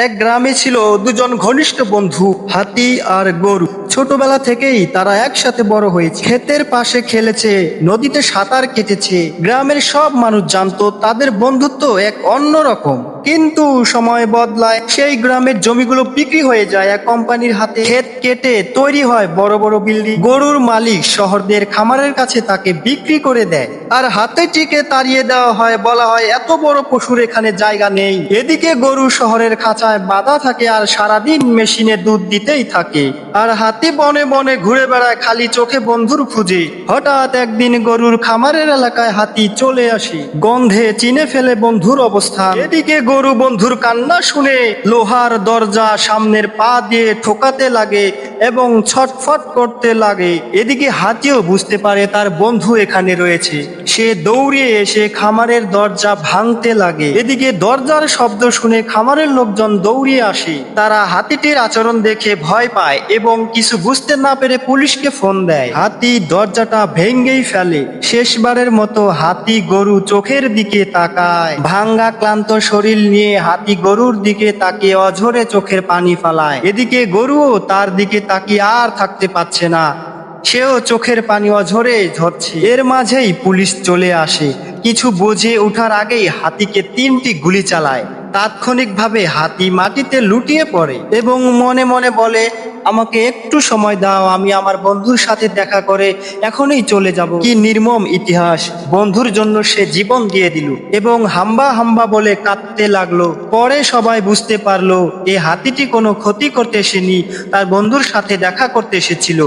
এক গ্রামে ছিল দুজন ঘনিষ্ঠ বন্ধু, হাতি আর গরু। ছোটবেলা থেকেই তারা একসাথে বড় হয়েছে, ক্ষেতের পাশে খেলেছে, নদীতে সাঁতার কেটেছে। গ্রামের সব মানুষ জানতো তাদের বন্ধুত্ব এক অন্যরকম। কিন্তু সময় বদলায়, সেই গ্রামের জমিগুলো বিক্রি হয়ে যায় এক কোম্পানির হাতে। ক্ষেত কেটে তৈরি হয় বড় বড় বিল্ডিং। গরুর মালিক শহরদের খামারের কাছে তাকে বিক্রি করে দেয়, আর হাতিটিকে তাড়িয়ে দেওয়া হয়। বলা হয় এত বড় পশুর এখানে জায়গা নেই। এদিকে গরু শহরের খাঁচায় বাঁধা থাকে আর সারাদিন মেশিনে দুধ দিতেই থাকে, আর হাতি বনে বনে ঘুরে বেড়ায় খালি চোখে বন্ধুর খুঁজে। হঠাৎ একদিন গরুর খামারের এলাকায় হাতি চলে আসে, গন্ধে চিনে ফেলে বন্ধুর অবস্থান। এদিকে গরু বন্ধুর কান্না শুনে লোহার দরজা সামনের পা দিয়ে ঠোকাতে লাগে এবং ছটফট করতে লাগে। এদিকে হাতিও বুঝতে পারে তার বন্ধু এখানে রয়েছে। সে দৌড়ে এসে খামারের দরজা ভাঙতে লাগে। এদিকে দরজার শব্দ শুনে খামারের লোকজন দৌড়িয়ে আসে। তারা হাতিটির আচরণ দেখে ভয় পায় এবং কিছু বুঝতে না পেরে পুলিশকে ফোন দেয়। হাতি দরজাটা ভেঙেই ফেলে। শেষবারের মতো হাতি গরু চোখের দিকে তাকায়। ভাঙ্গা ক্লান্ত শরীর নিয়ে হাতি গরুর দিকে তাকিয়ে অঝরে চোখের পানি ফালায়। এদিকে গরুও তার দিকে তাকিয়ে আর থাকতে পারছে না, সেও চোখের পানি অঝরে ঝরছে। এর মাঝেই পুলিশ চলে আসে। কিছু বুঝে ওঠার আগেই হাতিকে 3টি গুলি চালায়। তাৎক্ষণিকভাবে হাতি মাটিতে লুটিয়ে পড়ে এবং মনে মনে বলে, আমাকে একটু সময় দাও, আমি আমার বন্ধুর সাথে দেখা করে এখনই চলে যাব। কি নির্মম ইতিহাস! বন্ধুর জন্য সে জীবন দিয়ে দিল এবং হাম্বা হাম্বা বলে কাঁদতে লাগলো। পরে সবাই বুঝতে পারলো, এ হাতিটি কোনো ক্ষতি করতে এসেনি, তার বন্ধুর সাথে দেখা করতে এসেছিল।